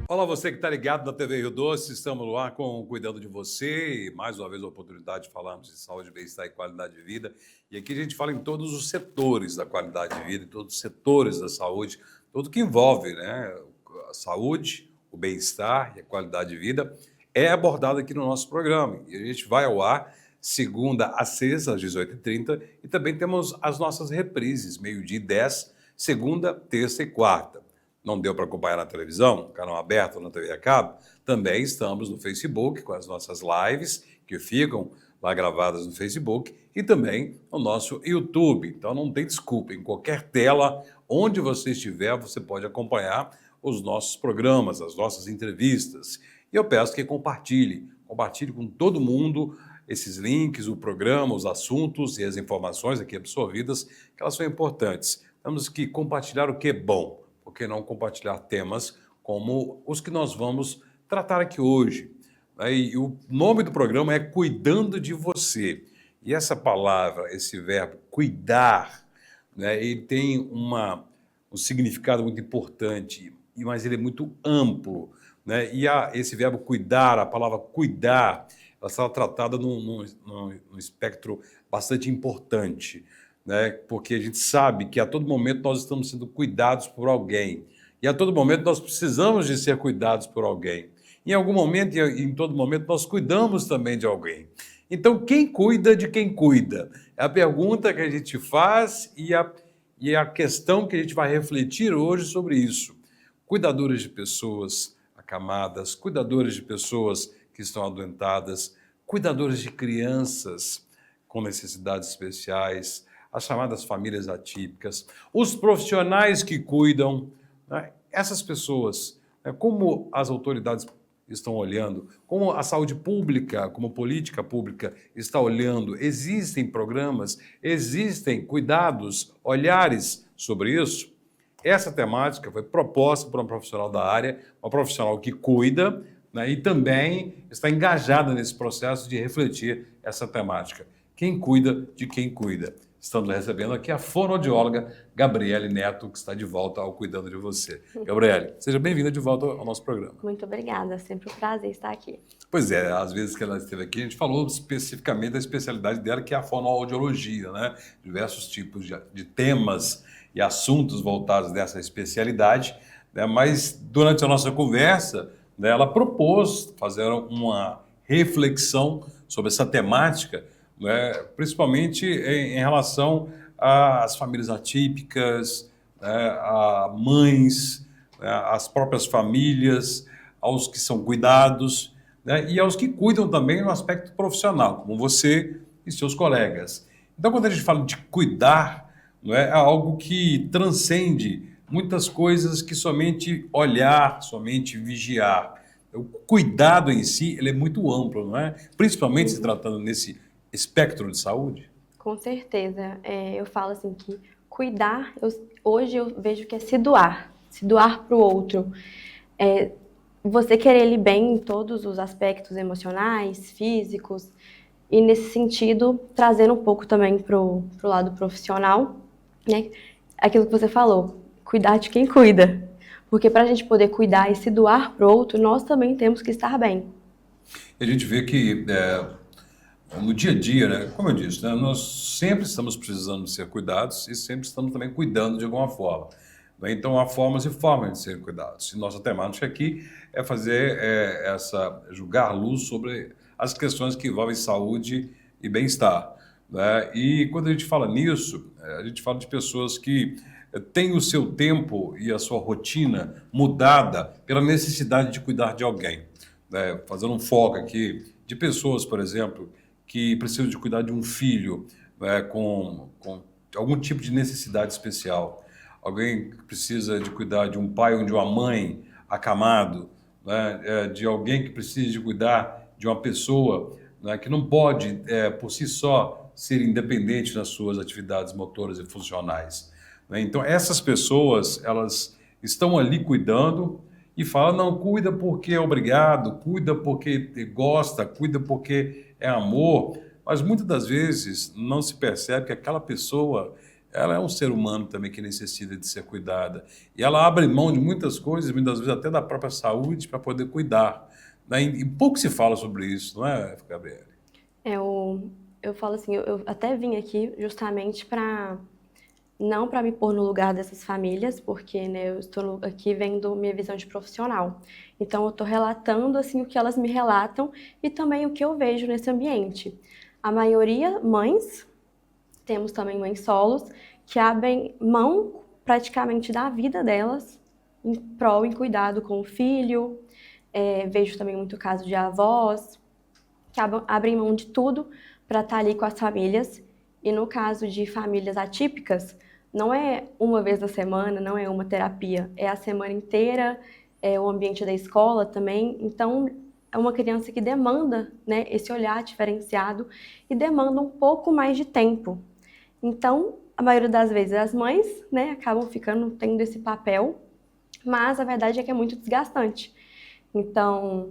Olá, você que está ligado na TV Rio Doce, estamos no ar com Cuidando de Você e mais uma vez a oportunidade de falarmos de saúde, bem-estar e qualidade de vida. E aqui a gente fala em todos os setores da qualidade de vida, em todos os setores da saúde, tudo que envolve, né, a saúde, o bem-estar e a qualidade de vida é abordado aqui no nosso programa. E a gente vai ao ar segunda a sexta, às 18h30, e também temos as nossas reprises, meio-dia e 10, segunda, terça e quarta. Não deu para acompanhar na televisão, canal aberto na TV a cabo, também estamos no Facebook com as nossas lives, que ficam lá gravadas no Facebook, e também no nosso YouTube. Então não tem desculpa, em qualquer tela, onde você estiver, você pode acompanhar os nossos programas, as nossas entrevistas. E eu peço que compartilhe com todo mundo esses links, o programa, os assuntos e as informações aqui absorvidas, que elas são importantes. Temos que compartilhar o que é bom. Por que não compartilhar temas como os que nós vamos tratar aqui hoje? E o nome do programa é Cuidando de Você. E essa palavra, esse verbo, cuidar, né, ele tem um significado muito importante, mas ele é muito amplo. Né? E esse verbo cuidar, a palavra cuidar, ela está tratada num espectro bastante importante. Né? Porque a gente sabe que a todo momento nós estamos sendo cuidados por alguém. E a todo momento nós precisamos de ser cuidados por alguém. Em algum momento e em todo momento nós cuidamos também de alguém. Então, quem cuida de quem cuida? É a pergunta que a gente faz e a questão que a gente vai refletir hoje sobre isso. Cuidadores de pessoas acamadas, cuidadores de pessoas que estão adoentadas, cuidadores de crianças com necessidades especiais, as chamadas famílias atípicas, os profissionais que cuidam, né? Essas pessoas, né? Como as autoridades estão olhando, como a saúde pública, como política pública está olhando, existem programas, existem cuidados, olhares sobre isso. Essa temática foi proposta por um profissional da área, uma profissional que cuida, né? E também está engajada nesse processo de refletir essa temática. Quem cuida de quem cuida? Estamos recebendo aqui a fonoaudióloga Gabriele Neto, que está de volta ao Cuidando de Você. Gabriele, seja bem-vinda de volta ao nosso programa. Muito obrigada, é sempre um prazer estar aqui. Pois é, às vezes que ela esteve aqui, a gente falou especificamente da especialidade dela, que é a fonoaudiologia, né? Diversos tipos de temas e assuntos voltados dessa especialidade, né? Mas durante a nossa conversa, né, ela propôs fazer uma reflexão sobre essa temática, né, principalmente em relação às famílias atípicas, né, a mães, né, às próprias famílias, aos que são cuidados, né, e aos que cuidam também no aspecto profissional, como você e seus colegas. Então, quando a gente fala de cuidar, não é algo que transcende muitas coisas que somente olhar, somente vigiar. O cuidado em si, ele é muito amplo, não é? Principalmente se tratando nesse espectro de saúde? Com certeza. Eu falo assim que cuidar, hoje eu vejo que é se doar para o outro. Você querer ele bem em todos os aspectos emocionais, físicos, e nesse sentido, trazendo um pouco também pro lado profissional, né? Aquilo que você falou, cuidar de quem cuida. Porque para a gente poder cuidar e se doar para o outro, nós também temos que estar bem. A gente vê que no dia a dia, né, como eu disse, né, nós sempre estamos precisando ser cuidados e sempre estamos também cuidando de alguma forma. Né? Então, há formas e formas de ser cuidados. E nossa temática aqui é fazer julgar luz sobre as questões que envolvem saúde e bem-estar. Né? E quando a gente fala nisso, a gente fala de pessoas que têm o seu tempo e a sua rotina mudada pela necessidade de cuidar de alguém. Né? Fazendo um foco aqui de pessoas, por exemplo, que precisam de cuidar de um filho, né, com algum tipo de necessidade especial. Alguém que precisa de cuidar de um pai ou de uma mãe acamado, né, de alguém que precisa de cuidar de uma pessoa, né, que não pode, por si só, ser independente nas suas atividades motoras e funcionais. Né? Então, essas pessoas, elas estão ali cuidando e falam, não, cuida porque é obrigado, cuida porque gosta, cuida porque é amor, mas muitas das vezes não se percebe que aquela pessoa ela é um ser humano também que necessita de ser cuidada. E ela abre mão de muitas coisas, muitas vezes até da própria saúde, para poder cuidar. Né? E pouco se fala sobre isso, não é, Gabriele? Eu falo assim, eu até vim aqui justamente para não para me pôr no lugar dessas famílias, porque né, eu estou aqui vendo minha visão de profissional. Então eu estou relatando assim o que elas me relatam e também o que eu vejo nesse ambiente. A maioria mães, temos também mães solos que abrem mão praticamente da vida delas em prol em cuidado com o filho. Vejo também muito caso de avós que abrem mão de tudo para estar ali com as famílias. E no caso de famílias atípicas, não é uma vez na semana, não é uma terapia, é a semana inteira, é o ambiente da escola também. Então, é uma criança que demanda, né, esse olhar diferenciado e demanda um pouco mais de tempo. Então, a maioria das vezes as mães, né, acabam ficando tendo esse papel, mas a verdade é que é muito desgastante. Então,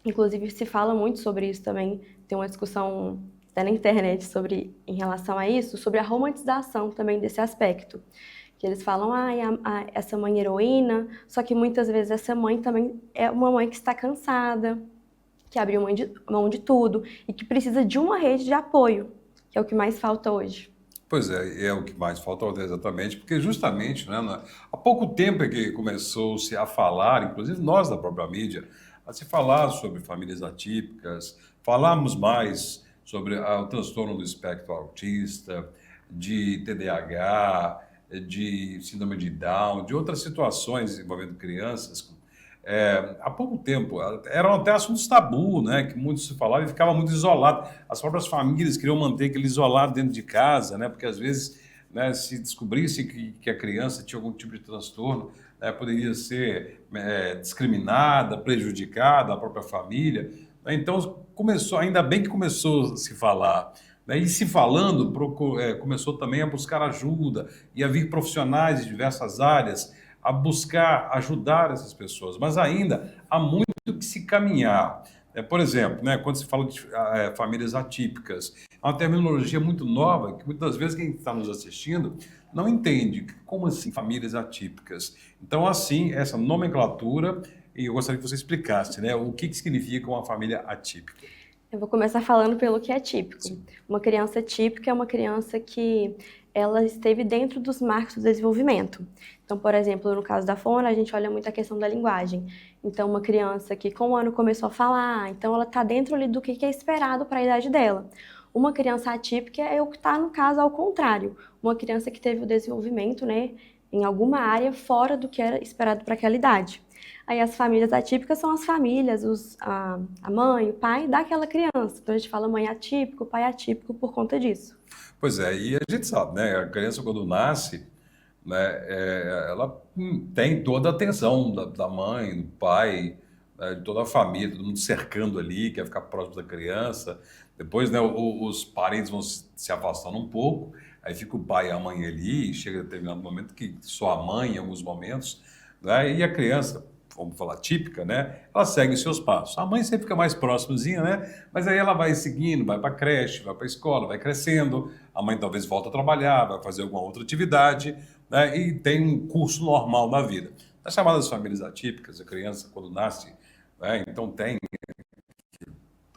inclusive, se fala muito sobre isso também. Tem uma discussão até na internet sobre, em relação a isso, sobre a romantização também desse aspecto. Que eles falam, essa mãe heroína, só que muitas vezes essa mãe também é uma mãe que está cansada, que abriu mão de tudo e que precisa de uma rede de apoio, que é o que mais falta hoje. Pois é, é o que mais falta exatamente, porque justamente, né, há pouco tempo é que começou-se a falar, inclusive nós da própria mídia, a se falar sobre famílias atípicas, falarmos mais sobre o transtorno do espectro autista, de TDAH, de síndrome de Down, de outras situações envolvendo crianças. Há pouco tempo, eram até assuntos tabu, né, que muito se falava e ficava muito isolado. As próprias famílias queriam manter aquele isolado dentro de casa, né, porque às vezes, né, se descobrisse que a criança tinha algum tipo de transtorno, né, poderia ser discriminada, prejudicada, a própria família. Né. Então, começou, ainda bem que começou a se falar. Né, e se falando, começou também a buscar ajuda e a vir profissionais de diversas áreas a buscar ajudar essas pessoas, mas ainda há muito que se caminhar. Por exemplo, né, quando se fala de famílias atípicas, é uma terminologia muito nova que muitas vezes quem está nos assistindo não entende. Como assim famílias atípicas? Então, assim, essa nomenclatura, e eu gostaria que você explicasse, né, o que significa uma família atípica. Eu vou começar falando pelo que é típico. Sim. Uma criança típica é uma criança que ela esteve dentro dos marcos do desenvolvimento. Então, por exemplo, no caso da Fona, a gente olha muito a questão da linguagem. Então, uma criança que com o ano começou a falar, então ela está dentro ali do que é esperado para a idade dela. Uma criança atípica é o que está, no caso, ao contrário. Uma criança que teve o desenvolvimento, né, em alguma área fora do que era esperado para aquela idade. Aí as famílias atípicas são as famílias, a mãe, o pai daquela criança. Então a gente fala mãe atípico, pai atípico por conta disso. Pois é, e a gente sabe, né? A criança quando nasce, né, ela tem toda a atenção da mãe, do pai, né, de toda a família, todo mundo cercando ali, quer ficar próximo da criança. Depois, né, os parentes vão se afastando um pouco, aí fica o pai e a mãe ali, e chega a determinado momento que só a mãe, em alguns momentos, né, e a criança, vamos falar típica, né? Ela segue os seus passos. A mãe sempre fica mais próximazinha, né? Mas aí ela vai seguindo, vai para a creche, vai para a escola, vai crescendo. A mãe talvez volta a trabalhar, vai fazer alguma outra atividade, né? E tem um curso normal na vida. Nas chamadas famílias atípicas, a criança quando nasce, né? Então tem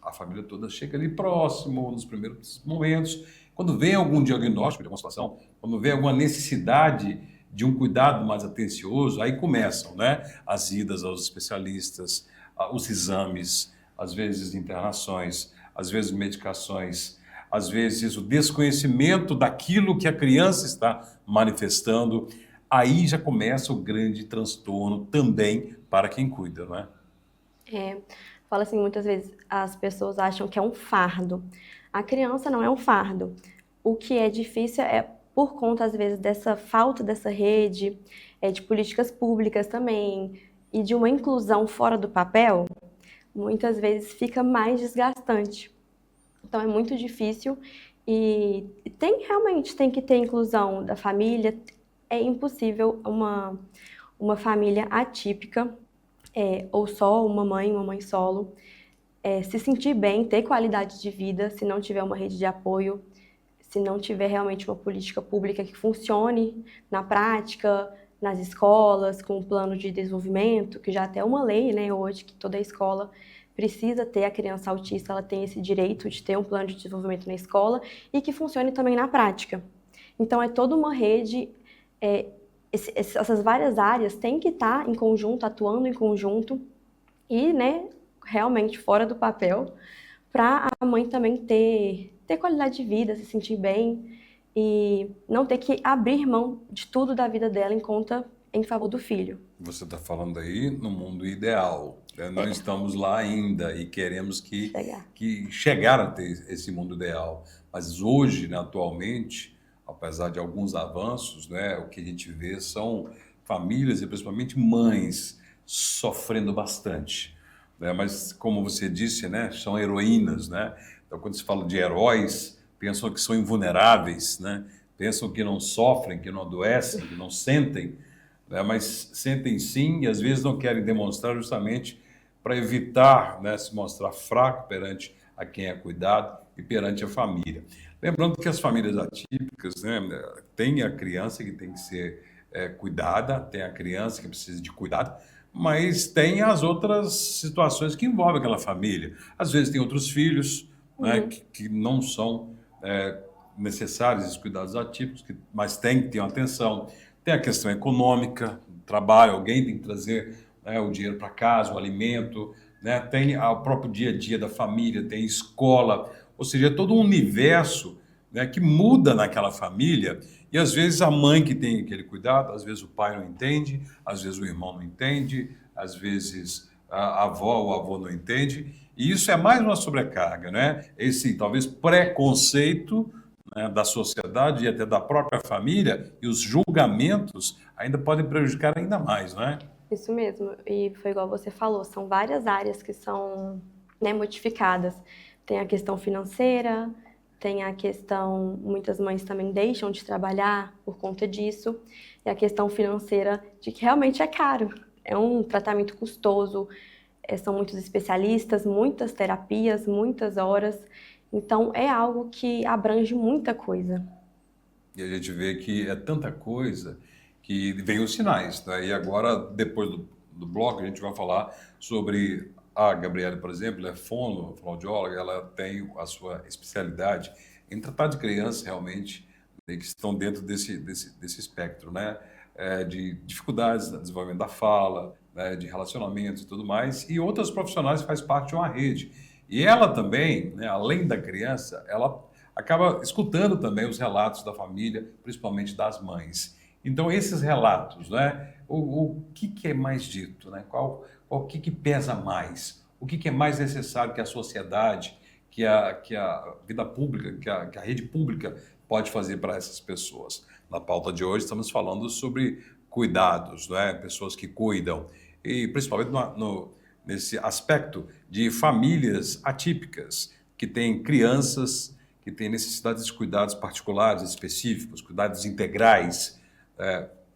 a família toda chega ali próximo nos primeiros momentos. Quando vem algum diagnóstico de alguma situação, quando vem alguma necessidade de um cuidado mais atencioso, aí começam, né, as idas aos especialistas, os exames, às vezes internações, às vezes medicações, às vezes o desconhecimento daquilo que a criança está manifestando. Aí já começa o grande transtorno também para quem cuida, não é? Fala assim, muitas vezes as pessoas acham que é um fardo. A criança não é um fardo. O que é difícil é por conta, às vezes, dessa falta dessa rede, de políticas públicas também, e de uma inclusão fora do papel, muitas vezes fica mais desgastante. Então é muito difícil e realmente tem que ter inclusão da família. É impossível uma família atípica, ou só uma mãe solo, se sentir bem, ter qualidade de vida, se não tiver uma rede de apoio, se não tiver realmente uma política pública que funcione na prática, nas escolas, com um plano de desenvolvimento, que já até é uma lei, né, hoje, que toda escola precisa ter, a criança autista, ela tem esse direito de ter um plano de desenvolvimento na escola e que funcione também na prática. Então, é toda uma rede, essas várias áreas têm que estar em conjunto, atuando em conjunto e, né, realmente fora do papel, para a mãe também ter qualidade de vida, se sentir bem e não ter que abrir mão de tudo da vida dela em conta em favor do filho. Você está falando aí no mundo ideal, né? Não estamos lá ainda e queremos que chegar a ter esse mundo ideal. Mas hoje, né, atualmente, apesar de alguns avanços, né, o que a gente vê são famílias e principalmente mães sofrendo bastante, né? Mas como você disse, né, são heroínas, né? Então quando se fala de heróis, pensam que são invulneráveis, né? Pensam que não sofrem, que não adoecem, que não sentem, né? Mas sentem sim e às vezes não querem demonstrar justamente para evitar, né, se mostrar fraco perante a quem é cuidado e perante a família. Lembrando que as famílias atípicas, né, tem a criança que tem que ser cuidada, tem a criança que precisa de cuidado, mas tem as outras situações que envolvem aquela família. Às vezes tem outros filhos, né, que não são necessários esses cuidados atípicos, mas tem que ter uma atenção. Tem a questão econômica, trabalho, alguém tem que trazer, né, o dinheiro para casa, o alimento, né? Tem o próprio dia a dia da família, tem escola, ou seja, é todo um universo, né, que muda naquela família e às vezes a mãe que tem aquele cuidado, às vezes o pai não entende, às vezes o irmão não entende, às vezes a avó ou o avô não entende e isso é mais uma sobrecarga, né? Esse talvez preconceito, né, da sociedade e até da própria família e os julgamentos ainda podem prejudicar ainda mais, não é? Isso mesmo, e foi igual você falou, são várias áreas que são, né, modificadas. Tem a questão financeira, tem a questão, muitas mães também deixam de trabalhar por conta disso, e a questão financeira de que realmente é caro, é um tratamento custoso, são muitos especialistas, muitas terapias, muitas horas, então é algo que abrange muita coisa. E a gente vê que é tanta coisa que vem os sinais, né? E agora, depois do bloco, a gente vai falar sobre a Gabriela, por exemplo, ela é fonoaudióloga, ela tem a sua especialidade em tratar de crianças realmente, né, que estão dentro desse espectro, né? De dificuldades no desenvolvimento da fala, né, de relacionamentos e tudo mais, e outras profissionais que faz parte de uma rede. E ela também, né, além da criança, ela acaba escutando também os relatos da família, principalmente das mães. Então, esses relatos, né, o que é mais dito, né? O que pesa mais? O que é mais necessário que a sociedade, que a vida pública, que a rede pública pode fazer para essas pessoas? Na pauta de hoje, estamos falando sobre cuidados, né? Pessoas que cuidam, e principalmente nesse aspecto de famílias atípicas, que têm crianças que têm necessidades de cuidados particulares, específicos, cuidados integrais,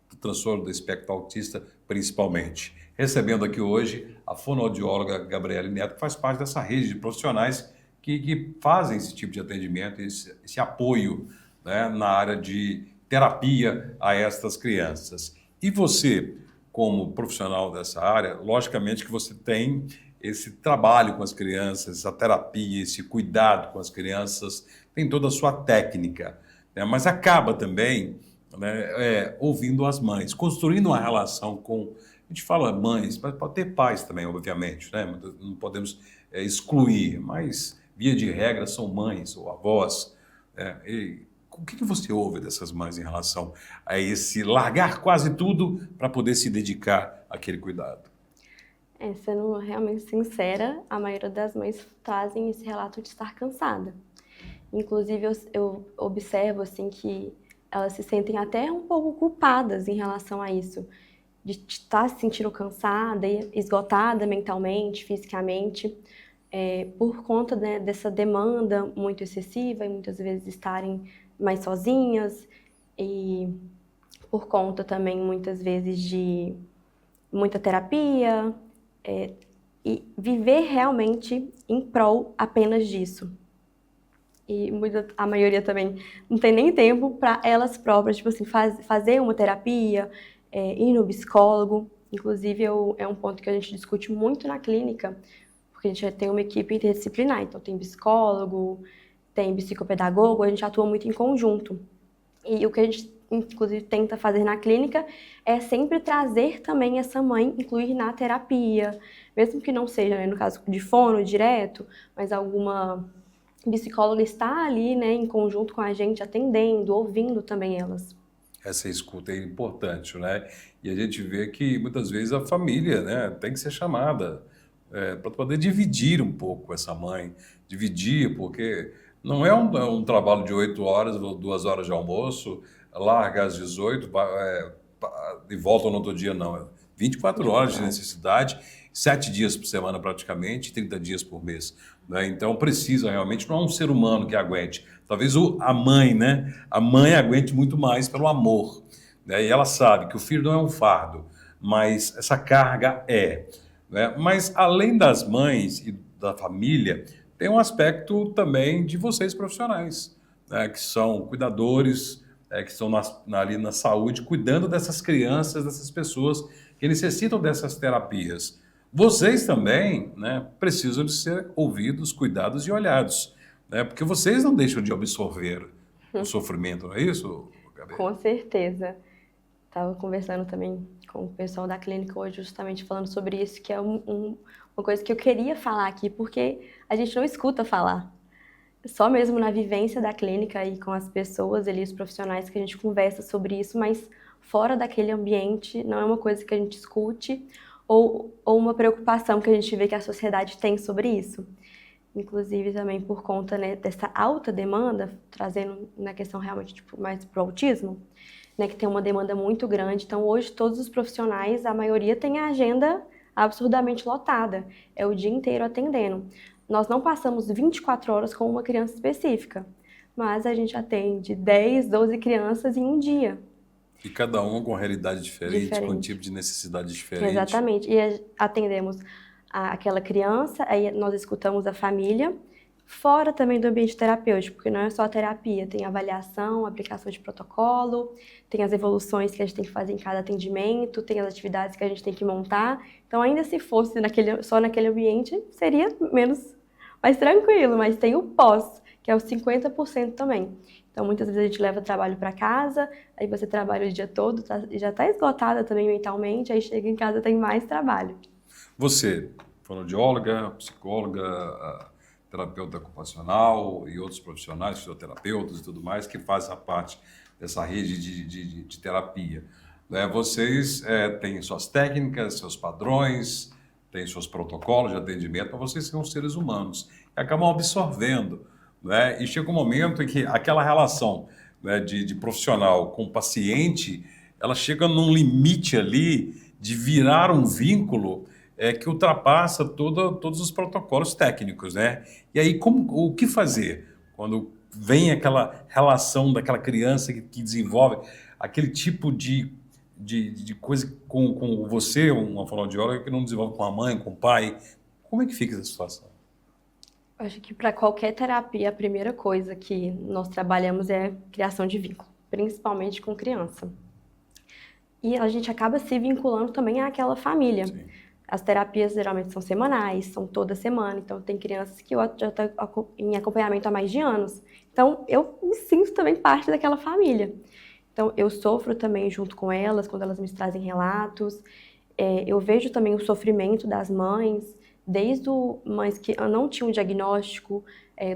do transtorno do espectro autista, principalmente. Recebendo aqui hoje a fonoaudióloga Gabriela Neto, que faz parte dessa rede de profissionais que fazem esse tipo de atendimento, esse apoio, né, na área de terapia a estas crianças. E você, como profissional dessa área, logicamente que você tem esse trabalho com as crianças, essa terapia, esse cuidado com as crianças, tem toda a sua técnica, né? Mas acaba também, né, ouvindo as mães, construindo uma relação com... A gente fala mães, mas pode ter pais também, obviamente, né? Não podemos excluir, mas, via de regra, são mães ou avós. E o que você ouve dessas mães em relação a esse largar quase tudo para poder se dedicar àquele cuidado? Sendo realmente sincera, a maioria das mães trazem esse relato de estar cansada. Inclusive, eu observo assim que elas se sentem até um pouco culpadas em relação a isso, de estar se sentindo cansada e esgotada mentalmente, fisicamente, por conta, né, dessa demanda muito excessiva e muitas vezes estarem mais sozinhas e por conta também muitas vezes de muita terapia, e viver realmente em prol apenas disso. E a maioria também não tem nem tempo para elas próprias, tipo assim, fazer uma terapia, ir no psicólogo. Inclusive, é um ponto que a gente discute muito na clínica, porque a gente tem uma equipe interdisciplinar, então tem psicólogo, tem psicopedagogo, a gente atua muito em conjunto. E o que a gente, inclusive, tenta fazer na clínica é sempre trazer também essa mãe, incluir na terapia, mesmo que não seja, né, no caso de fono direto, mas alguma psicóloga está ali, né, em conjunto com a gente, atendendo, ouvindo também elas. Essa escuta é importante, né? E a gente vê que muitas vezes a família, né, tem que ser chamada para poder dividir um pouco essa mãe, dividir, porque não é um trabalho de 8 horas ou 2 horas de almoço, larga às 18 e volta no outro dia, não. É 24 horas de necessidade, 7 dias por semana praticamente, 30 dias por mês. Né? Então precisa realmente, não é um ser humano que aguente. Talvez a mãe, né? A mãe aguente muito mais pelo amor. Né? E ela sabe que o filho não é um fardo, mas essa carga é. Né? Mas além das mães e da família, tem um aspecto também de vocês profissionais, né? Que são cuidadores, que estão ali na saúde, cuidando dessas crianças, dessas pessoas que necessitam dessas terapias. Vocês também, né, precisam de ser ouvidos, cuidados e olhados, né? Porque vocês não deixam de absorver o sofrimento, não é isso, Gabi? Com certeza. Estava conversando também com o pessoal da clínica hoje, justamente falando sobre isso, que é uma coisa que eu queria falar aqui, porque a gente não escuta falar. Só mesmo na vivência da clínica e com as pessoas ali, os profissionais, que a gente conversa sobre isso, mas fora daquele ambiente não é uma coisa que a gente escute ou uma preocupação que a gente vê que a sociedade tem sobre isso. Inclusive também por conta, né, dessa alta demanda, trazendo na questão realmente tipo, mais para o autismo, né, que tem uma demanda muito grande. Então hoje todos os profissionais, a maioria tem a agenda absurdamente lotada, é o dia inteiro atendendo. Nós não passamos 24 horas com uma criança específica, mas a gente atende 10, 12 crianças em um dia. E cada um com realidade diferente, com um tipo de necessidade diferente. Exatamente. E atendemos aquela criança, aí nós escutamos a família, fora também do ambiente terapêutico, porque não é só a terapia, tem avaliação, aplicação de protocolo, tem as evoluções que a gente tem que fazer em cada atendimento, tem as atividades que a gente tem que montar. Então, ainda se fosse só naquele ambiente, seria mais tranquilo, mas tem o pós, que é os 50% também. Então, muitas vezes a gente leva trabalho para casa, aí você trabalha o dia todo, já está esgotada também mentalmente, aí chega em casa tem mais trabalho. Você, fonoaudióloga, psicóloga, terapeuta ocupacional e outros profissionais, fisioterapeutas e tudo mais, que fazem parte dessa rede de terapia. Né? Vocês têm suas técnicas, seus padrões, têm seus protocolos de atendimento, mas vocês são seres humanos e acabam absorvendo. Né? E chega um momento em que aquela relação, né, de profissional com paciente, ela chega num limite ali de virar um vínculo que ultrapassa todos os protocolos técnicos, né? E aí, o que fazer quando vem aquela relação daquela criança que desenvolve aquele tipo de coisa com você, uma fonoaudióloga, que não desenvolve com a mãe, com o pai? Como é que fica essa situação? Acho que para qualquer terapia, a primeira coisa que nós trabalhamos é criação de vínculo, principalmente com criança. E a gente acaba se vinculando também àquela família. Sim. As terapias geralmente são semanais, são toda semana, então tem crianças que eu já estou em acompanhamento há mais de anos. Então eu me sinto também parte daquela família. Então eu sofro também junto com elas, quando elas me trazem relatos. Eu vejo também o sofrimento das mães, desde mães que não tinham diagnóstico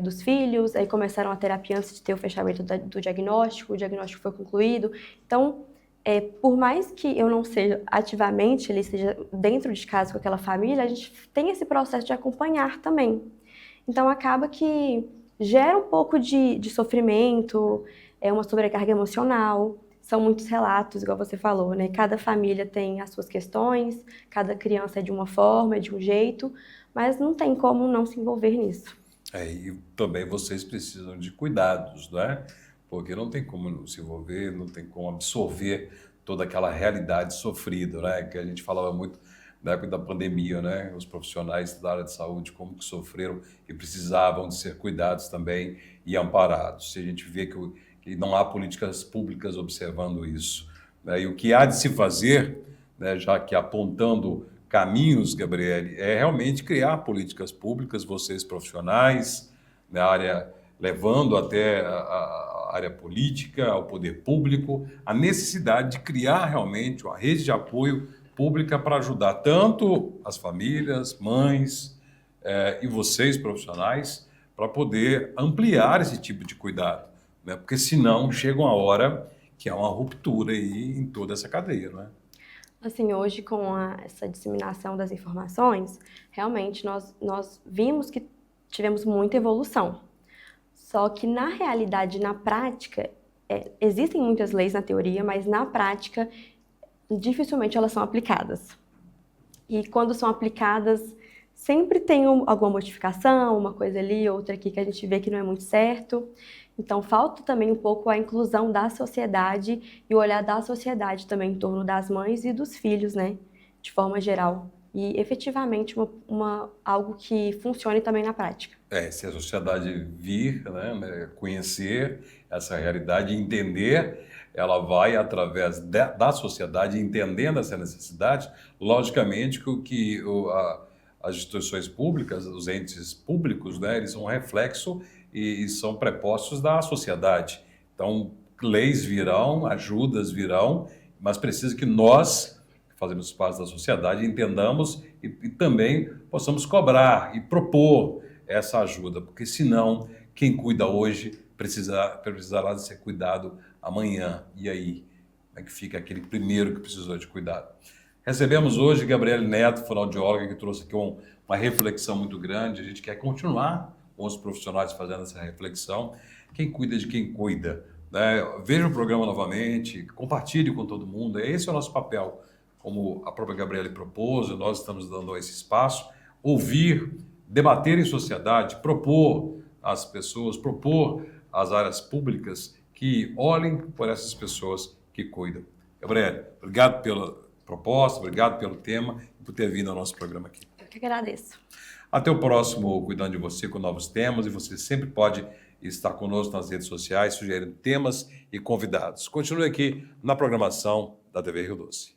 dos filhos, aí começaram a terapia antes de ter o fechamento do diagnóstico, o diagnóstico foi concluído. Então, por mais que eu não seja ativamente, ele seja dentro de casa com aquela família, a gente tem esse processo de acompanhar também. Então, acaba que gera um pouco de sofrimento, uma sobrecarga emocional. São muitos relatos, igual você falou, né? Cada família tem as suas questões, cada criança é de uma forma, é de um jeito, mas não tem como não se envolver nisso. E também vocês precisam de cuidados, né? Porque não tem como se envolver, não tem como absorver toda aquela realidade sofrida, né? Que a gente falava muito na época da pandemia, né? Os profissionais da área de saúde, como que sofreram e precisavam de ser cuidados também e amparados. Se a gente vê que não há políticas públicas observando isso, né? E o que há de se fazer, né, já que apontando caminhos, Gabriele, é realmente criar políticas públicas, vocês profissionais, na área, levando até a área política, ao poder público, a necessidade de criar realmente uma rede de apoio pública para ajudar tanto as famílias, mães, e vocês profissionais, para poder ampliar esse tipo de cuidado, né? Porque senão chega uma hora que há uma ruptura aí em toda essa cadeia, não é? Assim, hoje, com essa disseminação das informações, realmente nós vimos que tivemos muita evolução. Só que, na realidade, na prática, existem muitas leis na teoria, mas na prática, dificilmente elas são aplicadas. E quando são aplicadas, sempre tem alguma modificação, uma coisa ali, outra aqui que a gente vê que não é muito certo. Então, falta também um pouco a inclusão da sociedade e o olhar da sociedade também em torno das mães e dos filhos, né? De forma geral. E, efetivamente, algo que funcione também na prática. Se a sociedade vir, né, conhecer essa realidade, entender, ela vai, através da sociedade, entendendo essa necessidade, logicamente as instituições públicas, os entes públicos, né, eles são um reflexo e são prepostos da sociedade. Então, leis virão, ajudas virão, mas precisa que nós, que fazemos parte da sociedade, entendamos e também possamos cobrar e propor essa ajuda, porque senão quem cuida hoje precisará de ser cuidado amanhã. E aí? Como é que fica aquele primeiro que precisou de cuidado? Recebemos hoje Gabriele Neto, fonoaudióloga, que trouxe aqui uma reflexão muito grande. A gente quer continuar com os profissionais fazendo essa reflexão. Quem cuida de quem cuida, né? Veja o programa novamente, compartilhe com todo mundo. Esse é o nosso papel, como a própria Gabriele propôs, nós estamos dando esse espaço, ouvir, debater em sociedade, propor às pessoas, propor às áreas públicas que olhem por essas pessoas que cuidam. Gabriele, obrigado pela proposta, obrigado pelo tema e por ter vindo ao nosso programa aqui. Eu que agradeço. Até o próximo Cuidando de Você com novos temas, e você sempre pode estar conosco nas redes sociais, sugerindo temas e convidados. Continue aqui na programação da TV Rio Doce.